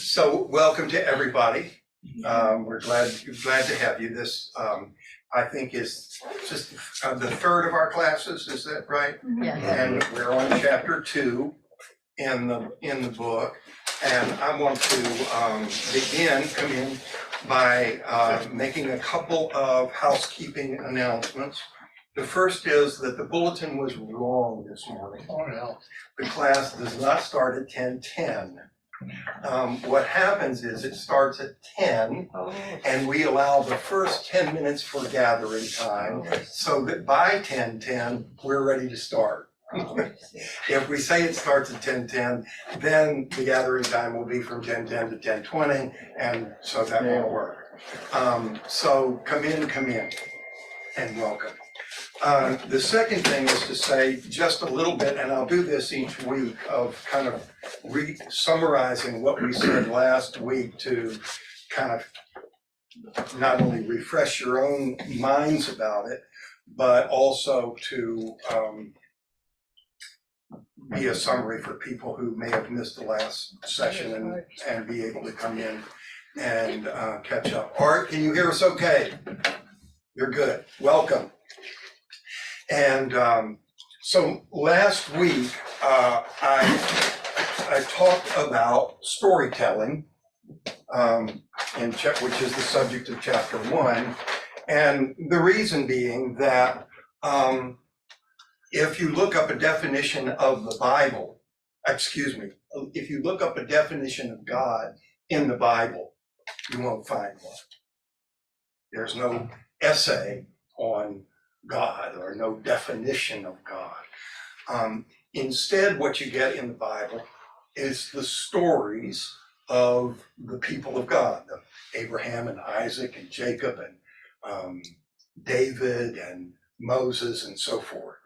So welcome to everybody. We're glad to have you. This I think is just the third of our classes. Is that right? Yeah. And we're on chapter 2 in the book. And I want to come in by making a couple of housekeeping announcements. The first is that the bulletin was wrong this morning. Oh, no. The class does not start at 10:10. What happens is it starts at 10 and we allow the first 10 minutes for gathering time so that by 10:10 we're ready to start. If we say it starts at 10:10, then the gathering time will be from 10:10 to 10:20, and so that won't work. So come in and welcome. The second thing is to say just a little bit, and I'll do this each week, of kind of summarizing what we said last week to kind of not only refresh your own minds about it, but also to be a summary for people who may have missed the last session and be able to come in and catch up. Art, can you hear us okay? You're good. Welcome. And so last week, I talked about storytelling, which is the subject of chapter 1. And the reason being that if you look up a definition of the Bible, if you look up a definition of God in the Bible, you won't find one. There's no essay on God or no definition of God. Instead, what you get in the Bible is the stories of the people of God, Abraham and Isaac and Jacob and David and Moses and so forth,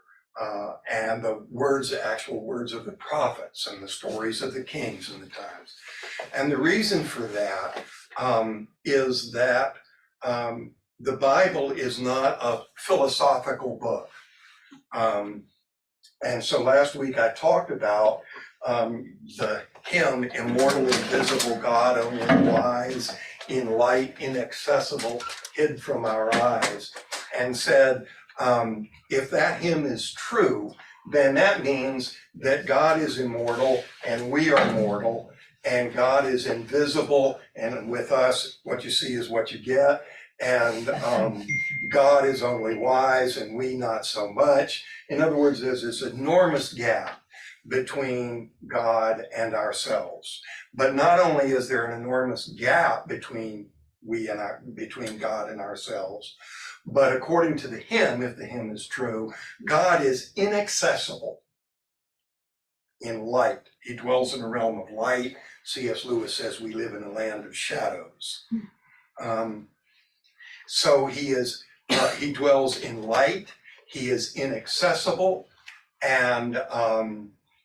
and the actual words of the prophets and the stories of the kings and the times. And the reason for that is that the Bible is not a philosophical book. And so last week I talked about the hymn, Immortal, Invisible God, only wise, in light, inaccessible, hid from our eyes, and said, if that hymn is true, then that means that God is immortal and we are mortal, and God is invisible, and with us, what you see is what you get. And God is only wise and we not so much. In other words, there's this enormous gap between God and ourselves. But not only is there an enormous gap between God and ourselves, but according to the hymn, if the hymn is true, God is inaccessible in light. He dwells in a realm of light. C.S. Lewis says we live in a land of shadows. So he dwells in light, he is inaccessible, and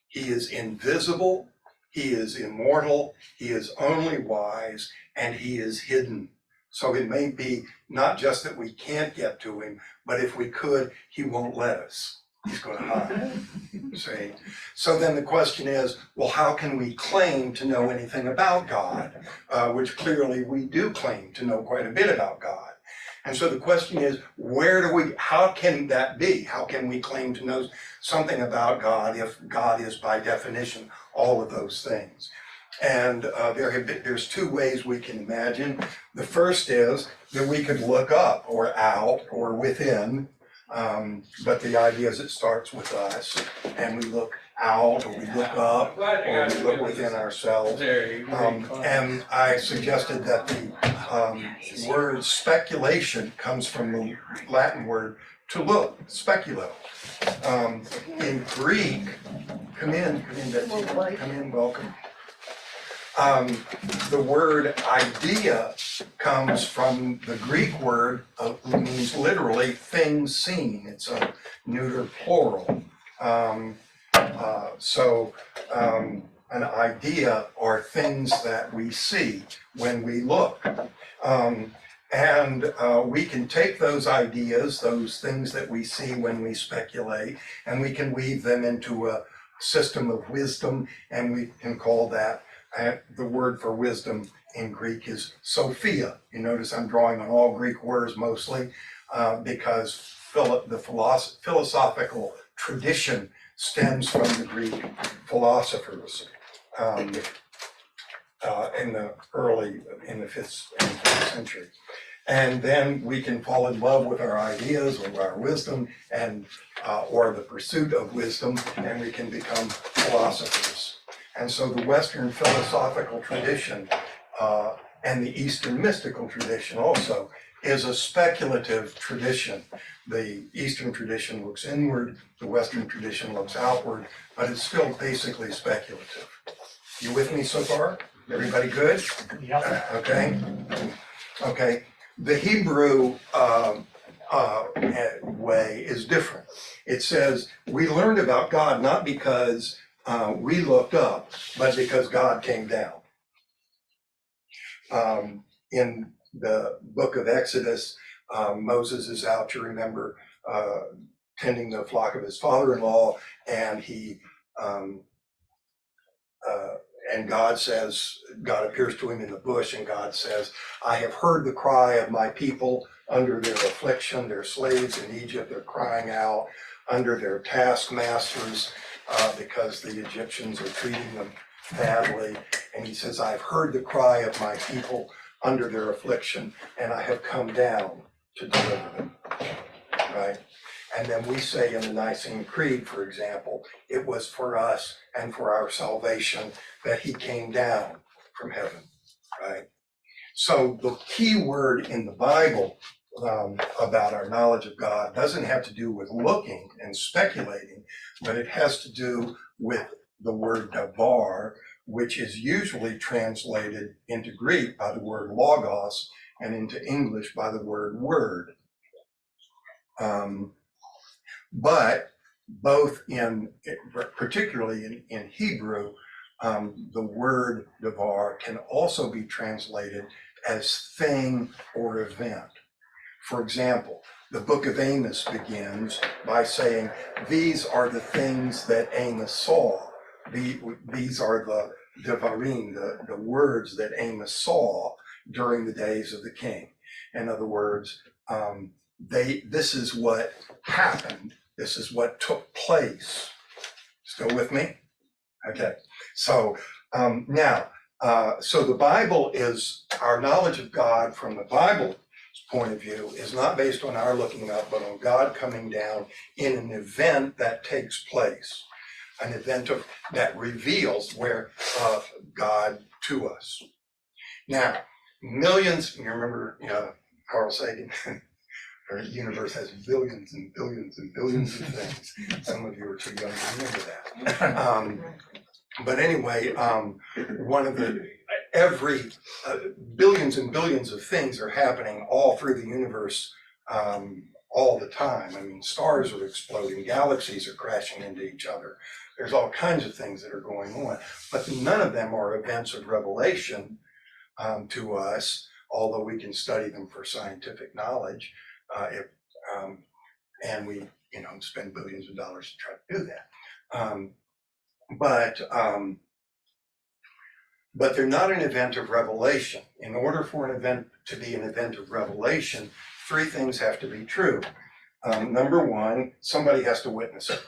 he is invisible, he is immortal, he is only wise, and he is hidden. So it may be not just that we can't get to him, but if we could, he won't let us. He's going to hide. See? So then the question is, well, how can we claim to know anything about God? Which clearly we do claim to know quite a bit about God. And so the question is, how can that be? How can we claim to know something about God if God is by definition all of those things? And there's two ways we can imagine. The first is that we could look up or out or within, but the idea is it starts with us, and we look out or we look up or we look within ourselves. And I suggested that the word speculation comes from the Latin word to look, speculo. In Greek, come in, Betsy, come in, welcome. The word idea comes from the Greek word, means literally things seen. It's a neuter plural. So an idea are things that we see when we look. And we can take those ideas, those things that we see when we speculate, and we can weave them into a system of wisdom, and we can call that The word for wisdom in Greek is Sophia. You notice I'm drawing on all Greek words mostly because the philosophical tradition stems from the Greek philosophers in the fifth century. And then we can fall in love with our ideas or our wisdom and or the pursuit of wisdom, and we can become philosophers. And so the Western philosophical tradition and the Eastern mystical tradition also is a speculative tradition. The Eastern tradition looks inward, the Western tradition looks outward, but it's still basically speculative. You with me so far? Everybody good? Yep. Okay. Okay. The Hebrew way is different. It says we learned about God not because we looked up, but because God came down. In the book of Exodus, Moses is out, you remember, tending the flock of his father-in-law, and and God appears to him in the bush, and God says, I have heard the cry of my people under their affliction, their slaves in Egypt, they're crying out under their taskmasters because the Egyptians are treating them badly. And he says, I've heard the cry of my people under their affliction, and I have come down to deliver them, right? And then we say in the Nicene Creed, for example, it was for us and for our salvation that he came down from heaven, right? So the key word in the Bible about our knowledge of God doesn't have to do with looking and speculating, but it has to do with the word davar, which is usually translated into Greek by the word logos and into English by the word word. But both particularly in Hebrew, the word davar can also be translated as thing or event. For example, the book of Amos begins by saying, these are the things that Amos saw. These are the devarim, the words that Amos saw during the days of the king. In other words, this is what happened. This is what took place. Still with me? Okay. So now, so the Bible is, our knowledge of God from the Bible's point of view is not based on our looking up, but on God coming down in an event that takes place, an event that reveals God to us. Now, millions, you remember Carl Sagan, our universe has billions and billions and billions of things. Some of you are too young to remember that. But anyway, billions and billions of things are happening all through the universe all the time. I mean, stars are exploding, galaxies are crashing into each other. There's all kinds of things that are going on, but none of them are events of revelation to us, although we can study them for scientific knowledge. And we, spend billions of dollars to try to do that. But they're not an event of revelation. In order for an event to be an event of revelation, three things have to be true. Number one, somebody has to witness it.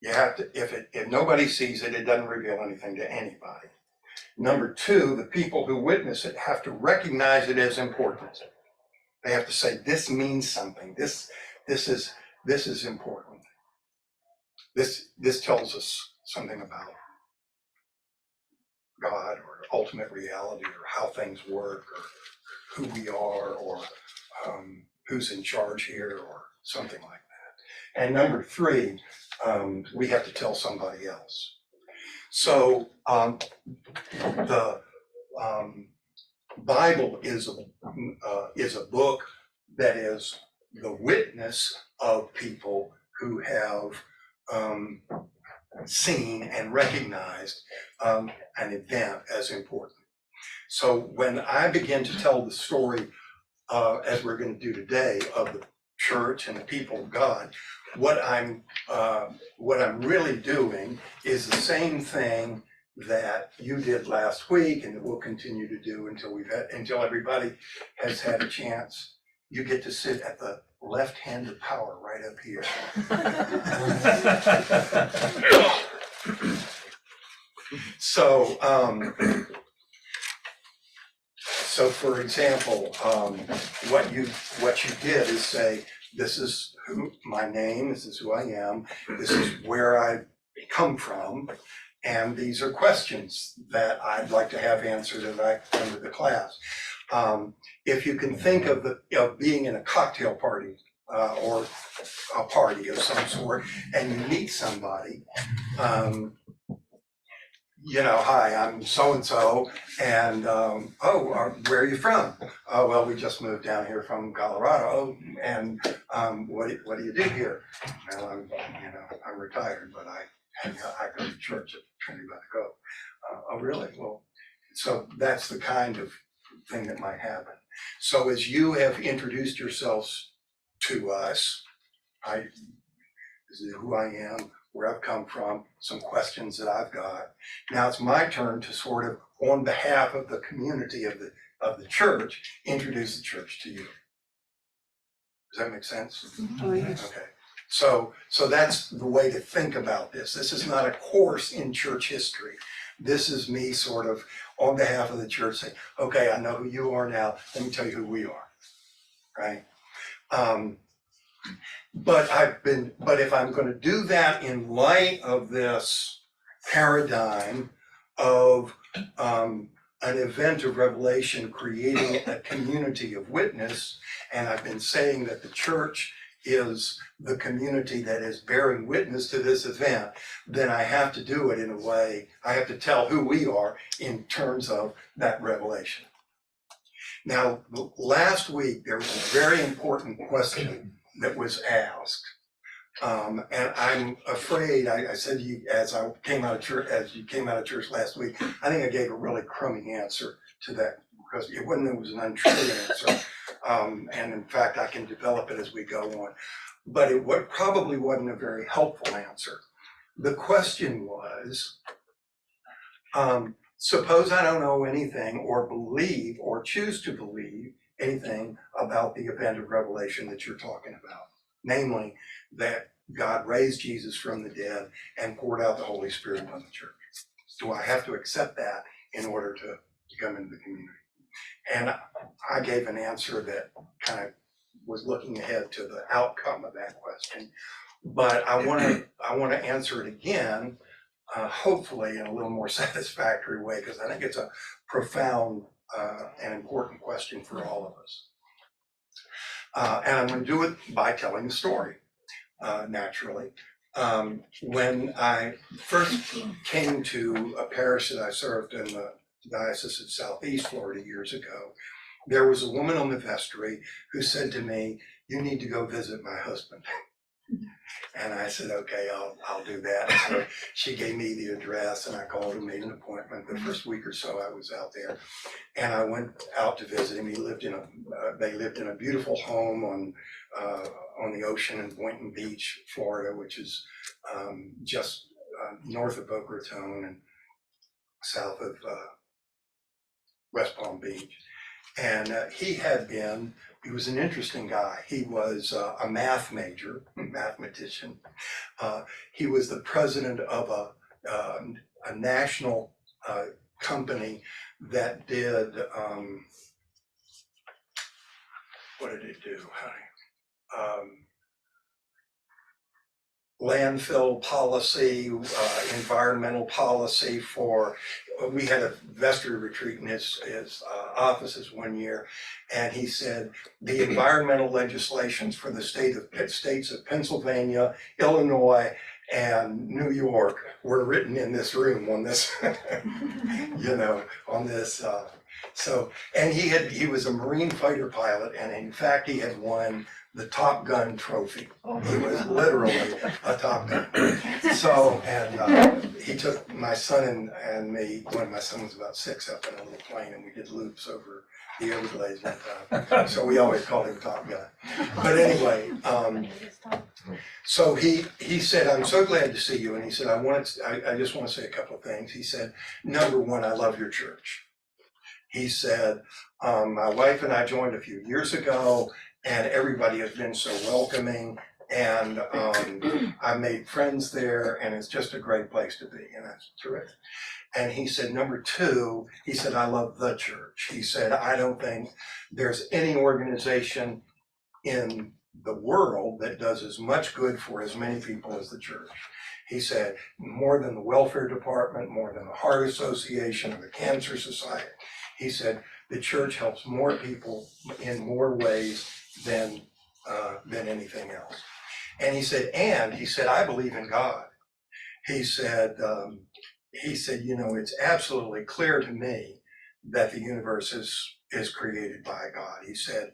You have to, if nobody sees it, it doesn't reveal anything to anybody. Number two, the people who witness it have to recognize it as important. They have to say, this means something. This is important. This tells us something about God or ultimate reality or how things work or who we are or who's in charge here or something like that. And number three, we have to tell somebody else. So the Bible is a book that is the witness of people who have seen and recognized an event as important. So when I begin to tell the story, as we're going to do today, of the church and the people of God, what I'm really doing is the same thing that you did last week and that we'll continue to do until everybody has had a chance. You get to sit at the left hand of power right up here. So for example, what you did is say, this is my name, this is who I am, this is where I come from, and these are questions that I'd like to have answered as I come to the class. If you can think of being in a cocktail party or a party of some sort, and you meet somebody, hi, I'm so-and-so, and where are you from? Oh, well, we just moved down here from Colorado. Oh, and what do you do here? Well, I'm retired, but I go to church at Trinity-by-the-Cove. Oh, really? Well, so that's the kind of thing that might happen. So as you have introduced yourselves to us, this is who I am, where I've come from, some questions that I've got. Now it's my turn to sort of, on behalf of the community of the church, introduce the church to you. Does that make sense? Oh, yes. Okay. So that's the way to think about this. This is not a course in church history. This is me sort of on behalf of the church saying, okay, I know who you are now, let me tell you who we are, right? But if I'm going to do that in light of this paradigm of an event of revelation creating a community of witness, and I've been saying that the church is the community that is bearing witness to this event, then I have to do it in a way, I have to tell who we are in terms of that revelation. Now, last week, there was a very important question that was asked. And I'm afraid, I said to you as you came out of church last week, I think I gave a really crummy answer to that because it was an untrue answer. And in fact, I can develop it as we go on. But it probably wasn't a very helpful answer. The question was, suppose I don't know anything or believe or choose to believe anything about the event of revelation that you're talking about, namely that God raised Jesus from the dead and poured out the Holy Spirit on the church. Do I have to accept that in order to come into the community? And I gave an answer that kind of was looking ahead to the outcome of that question, but I want to answer it again, hopefully in a little more satisfactory way, because I think it's a profound and important question for all of us. And I'm going to do it by telling a story, naturally. When I first came to a parish that I served in the Diocese of Southeast Florida years ago, there was a woman on the vestry who said to me, "You need to go visit my husband." And I said, okay, I'll do that. So she gave me the address and I called and made an appointment. The first week or so I was out there and I went out to visit him. They lived in a beautiful home on the ocean in Boynton Beach, Florida, which is just north of Boca Raton and south of West Palm Beach. And he was an interesting guy. He was a mathematician. He was the president of a national company that did, what did it do, honey? Landfill policy, environmental policy we had a vestry retreat in his offices one year, and he said the environmental legislations for the states of Pennsylvania, Illinois, and New York were written in this room on this, on this. And he was a Marine fighter pilot, and in fact he had won the Top Gun trophy. He was literally a Top Gun. So, and he took my son and me, when my son was about 6, up in a little plane, and we did loops over the Everglades one time. So we always called him Top Gun. But anyway, so he said, I'm so glad to see you. And he said, I just want to say a couple of things. He said, number one, I love your church. He said, my wife and I joined a few years ago, and everybody has been so welcoming, and I made friends there, and it's just a great place to be, and that's terrific. And he said, number two, he said, I love the church. He said, I don't think there's any organization in the world that does as much good for as many people as the church. He said, more than the welfare department, more than the Heart Association or the Cancer Society. He said, the church helps more people in more ways than anything else. And he said, I believe in God. He said, you know, it's absolutely clear to me that the universe is created by God. He said,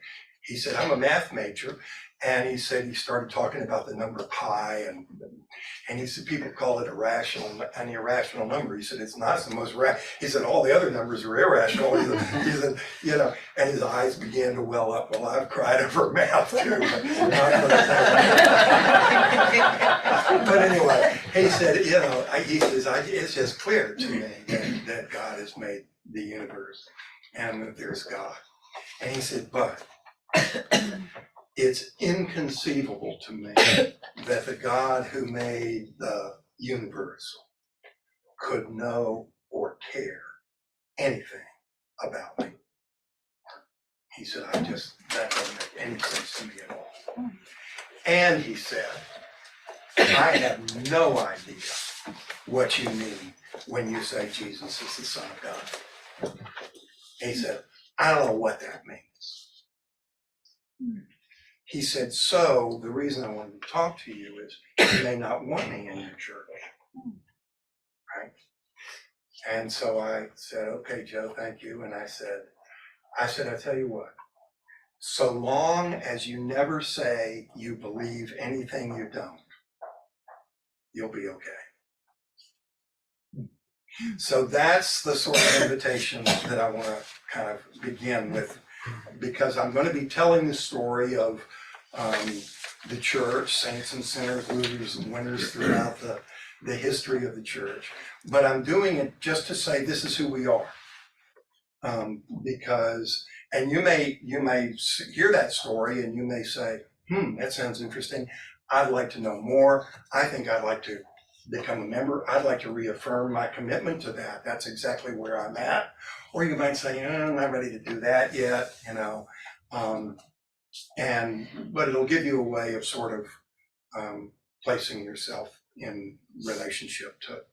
I'm a math major. And he said, he started talking about the number pi, and he said, people call it an irrational number. He said, it's not the most he said, all the other numbers are irrational. He said, you know, and his eyes began to well up. Well, I've cried over math too. But anyway, he said, you know, he says, it's just clear to me that God has made the universe and that there's God. And he said, but it's inconceivable to me that the God who made the universe could know or care anything about me. He said, that doesn't make any sense to me at all. And he said, I have no idea what you mean when you say Jesus is the Son of God. He said, I don't know what that means. He said, so the reason I wanted to talk to you is you may not want me in your church, right? And so I said, okay, Joe, thank you. And I said, I tell you what, so long as you never say you believe anything you don't, you'll be okay. So that's the sort of invitation that I want to kind of begin with, because I'm going to be telling the story of the church, saints and sinners, losers and winners throughout the history of the church. But I'm doing it just to say this is who we are. Because, and you may hear that story and you may say, that sounds interesting. I'd like to know more. I think I'd like to become a member. I'd like to reaffirm my commitment to that. That's exactly where I'm at. Or you might say, I'm not ready to do that yet, you know. But it'll give you a way of sort of placing yourself in relationship to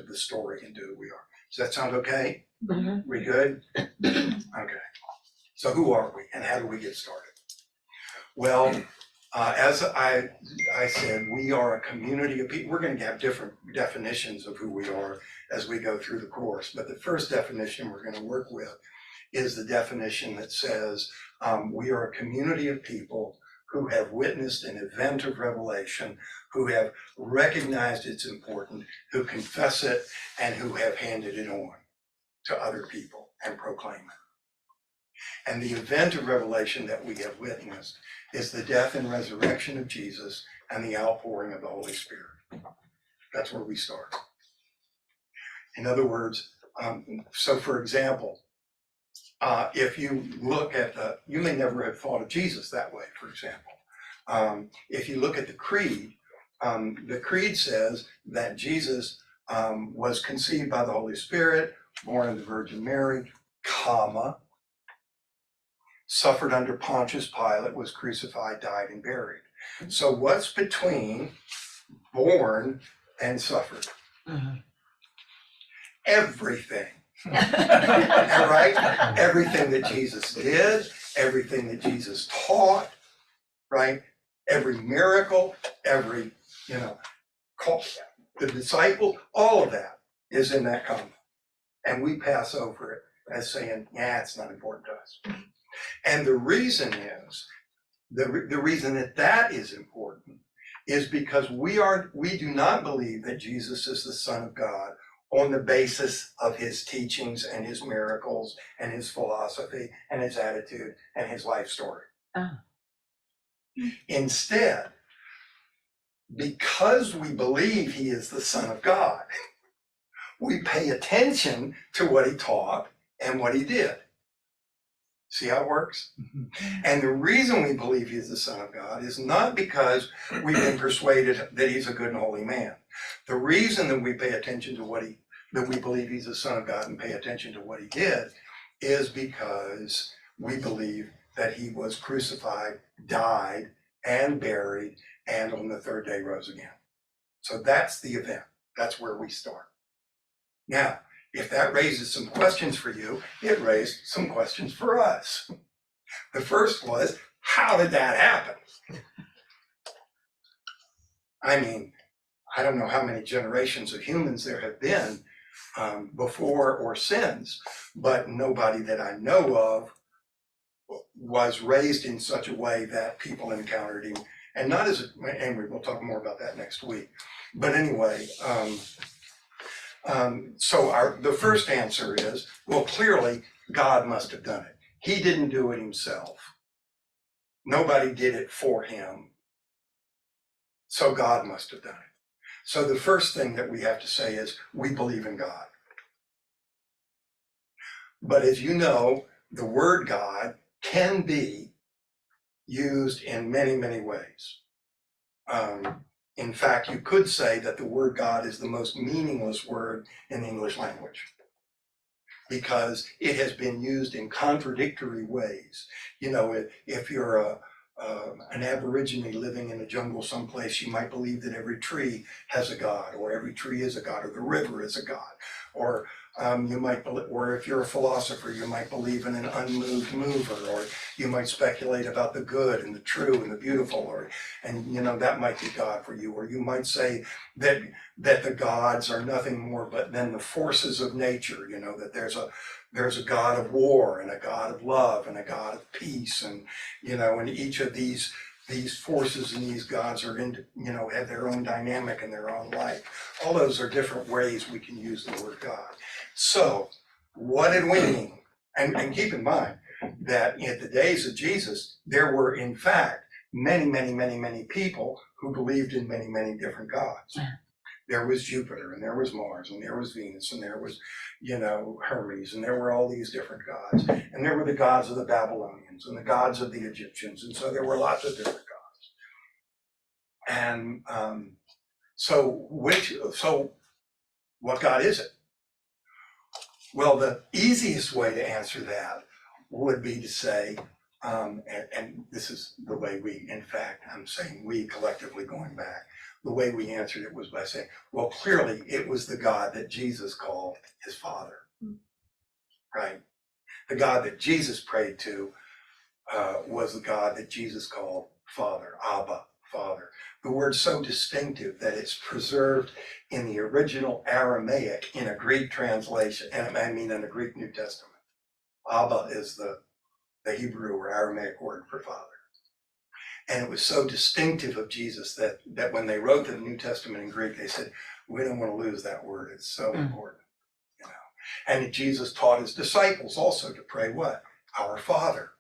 the story and to who we are. Does that sound okay? Mm-hmm. We good? Okay. So who are we and how do we get started? Well, as I said, we are a community of people. We're going to have different definitions of who we are as we go through the course. But the first definition we're going to work with is the definition that says we are a community of people who have witnessed an event of revelation, who have recognized its importance, who confess it, and who have handed it on to other people and proclaim it. And the event of revelation that we have witnessed is the death and resurrection of Jesus and the outpouring of the Holy Spirit. That's where we start. In other words, so for example, if you look at you may never have thought of Jesus that way, for example. If you look at the creed says that Jesus was conceived by the Holy Spirit, born of the Virgin Mary, suffered under Pontius Pilate, was crucified, died, and buried. So what's between born and suffered? Mm-hmm. Everything. Right? Everything that Jesus did, everything that Jesus taught, right? Every miracle, every, the disciple, all of that is in that column. And we pass over it as saying, it's not important to us. And the reason is The reason that is important is because we do not believe that Jesus is the Son of God on the basis of his teachings and his miracles and his philosophy and his attitude and his life story. Instead, because we believe he is the Son of God, we pay attention to what he taught and what he did. See how it works? And the reason we believe he's the Son of God is not because we've been persuaded that he's a good and holy man. The reason that we pay attention to that we believe he's the Son of God and pay attention to what he did is because we believe that he was crucified, died, and buried, and on the third day rose again. So that's the event. That's where we start. Now, if that raises some questions for you, it raised some questions for us. The first was, how did that happen? I mean, I don't know how many generations of humans there have been before or since, but nobody that I know of was raised in such a way that people encountered him. And not as, and we'll talk more about that next week. But anyway, so the first answer is, well, clearly God must have done it. He didn't do it himself. Nobody did it for him. So God must have done it. So the first thing that we have to say is we believe in God. But as you know, the word God can be used in many, many ways. In fact, you could say that the word God is the most meaningless word in the English language because it has been used in contradictory ways. You know, if you're an Aborigine living in a jungle someplace, you might believe that every tree has a God, or every tree is a God, or the river is a God, or you might, or if you're a philosopher, you might believe in an unmoved mover, or you might speculate about the good and the true and the beautiful, and you know that might be God for you, or you might say that the gods are nothing more but than the forces of nature. You know that there's a God of war and a God of love and a God of peace, and you know, and each of these forces and these gods are have their own dynamic and their own life. All those are different ways we can use the word God. So what did we mean? And keep in mind that in the days of Jesus, there were in fact many, many, many, many people who believed in many, many different gods. There was Jupiter, and there was Mars, and there was Venus, and there was, Hermes, and there were all these different gods. And there were the gods of the Babylonians and the gods of the Egyptians. And so there were lots of different gods. And so what God is it? Well, the easiest way to answer that would be to say, and this is the way we, in fact, I'm saying we collectively going back, the way we answered it was by saying, well, clearly it was the God that Jesus called his Father, right? The God that Jesus prayed to was the God that Jesus called Father, Abba, Father. The word's so distinctive that it's preserved in the original Aramaic in a Greek translation, and I mean in a Greek New Testament. Abba is the Hebrew or Aramaic word for Father. And it was so distinctive of Jesus that when they wrote the New Testament in Greek, they said, we don't want to lose that word. It's so important, And Jesus taught his disciples also to pray what? Our Father.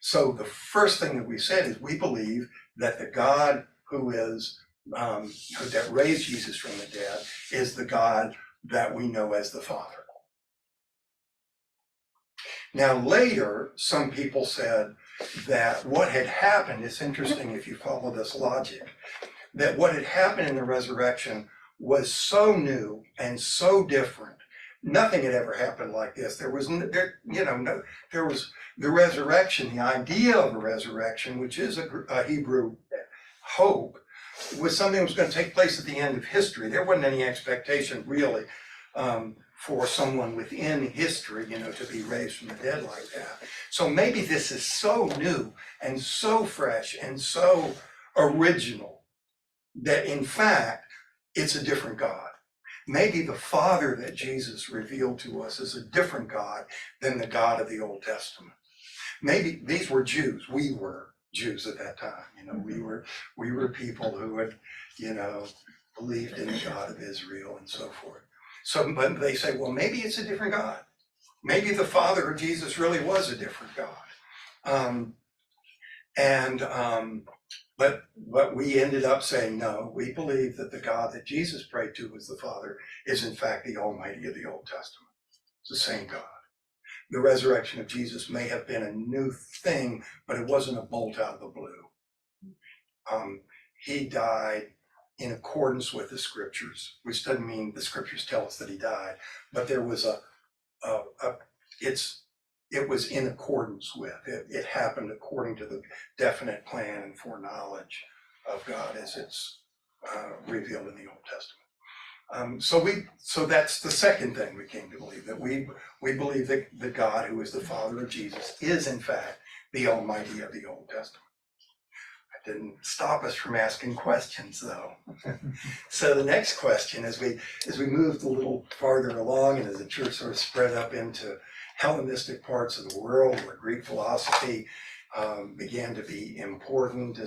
So the first thing that we said is we believe that the God that raised Jesus from the dead is the God that we know as the Father. Now later, some people said that what had happened, it's interesting if you follow this logic, that what had happened in the resurrection was so new and so different. Nothing had ever happened like this. There was the resurrection, the idea of a resurrection, which is a Hebrew hope, was something that was going to take place at the end of history. There wasn't any expectation really for someone within history, to be raised from the dead like that. So maybe this is so new and so fresh and so original that in fact, it's a different God. Maybe the Father that Jesus revealed to us is a different God than the God of the Old Testament. Maybe these were Jews. We were Jews at that time. We were people who had, believed in the God of Israel and so forth. So, but they say, well, maybe it's a different God. Maybe the Father of Jesus really was a different God. But we ended up saying, no, we believe that the God that Jesus prayed to was the Father is in fact the Almighty of the Old Testament. It's the same God. The resurrection of Jesus may have been a new thing, but it wasn't a bolt out of the blue. He died in accordance with the scriptures, which doesn't mean the scriptures tell us that he died, but there was it was in accordance with, it happened according to the definite plan and foreknowledge of God as it's revealed in the Old Testament. So that's the second thing we came to believe, that we believe that the God who is the Father of Jesus is in fact the Almighty of the Old Testament. That didn't stop us from asking questions though. So the next question, as we moved a little farther along and as the church sort of spread up into Hellenistic parts of the world where Greek philosophy began to be important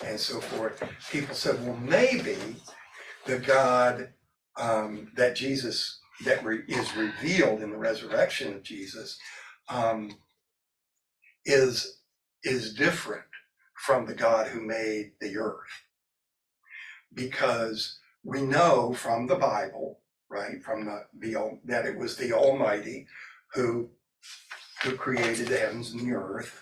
and so forth, people said, well, maybe the God that is revealed in the resurrection of Jesus is different from the God who made the earth. Because we know from the Bible, right, from that it was the Almighty who created the heavens and the earth,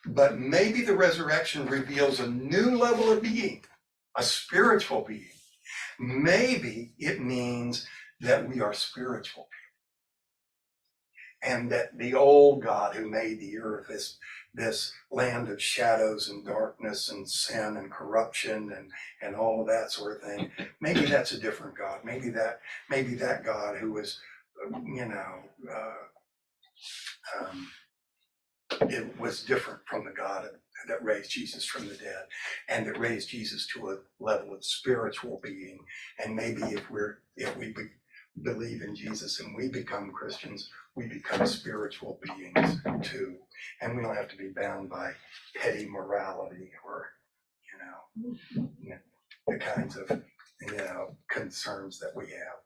but maybe the resurrection reveals a new level of being, a spiritual being. Maybe it means that we are spiritual people, and that the old God who made the earth, this land of shadows and darkness and sin and corruption and all of that sort of thing, maybe that's a different God. Maybe that God who was, it was different from the God that raised Jesus from the dead and that raised Jesus to a level of spiritual being. And maybe if we believe in Jesus and we become Christians, we become spiritual beings too. And we don't have to be bound by petty morality or, the kinds of, concerns that we have.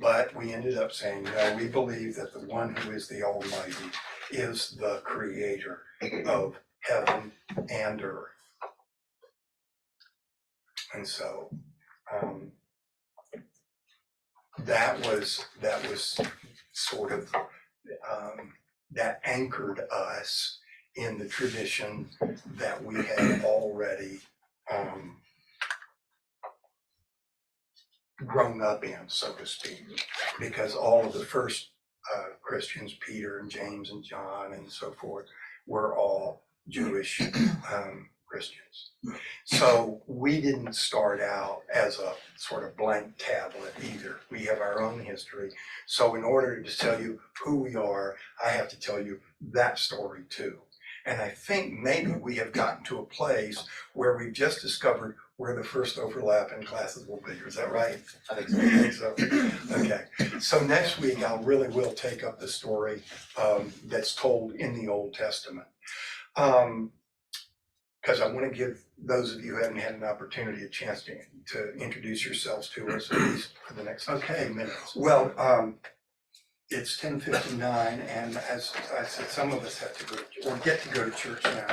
But we ended up saying, no, we believe that the one who is the Almighty is the creator of heaven and earth. And so that was sort of, that anchored us in the tradition that we had already grown up in, so to speak, because all of the first Christians, Peter and James and John and so forth, were all Jewish Christians. So we didn't start out as a sort of blank tablet either. We have our own history. So in order to tell you who we are, I have to tell you that story too. And I think maybe we have gotten to a place where we've just discovered where the first overlap in classes will be. Is that right? I think so. Okay. So next week I will take up the story that's told in the Old Testament. Because I want to give those of you who haven't had an opportunity a chance to introduce yourselves to us, at least for the next few minutes. Well, it's 10:59, and as I said, some of us have to go or get to go to church now.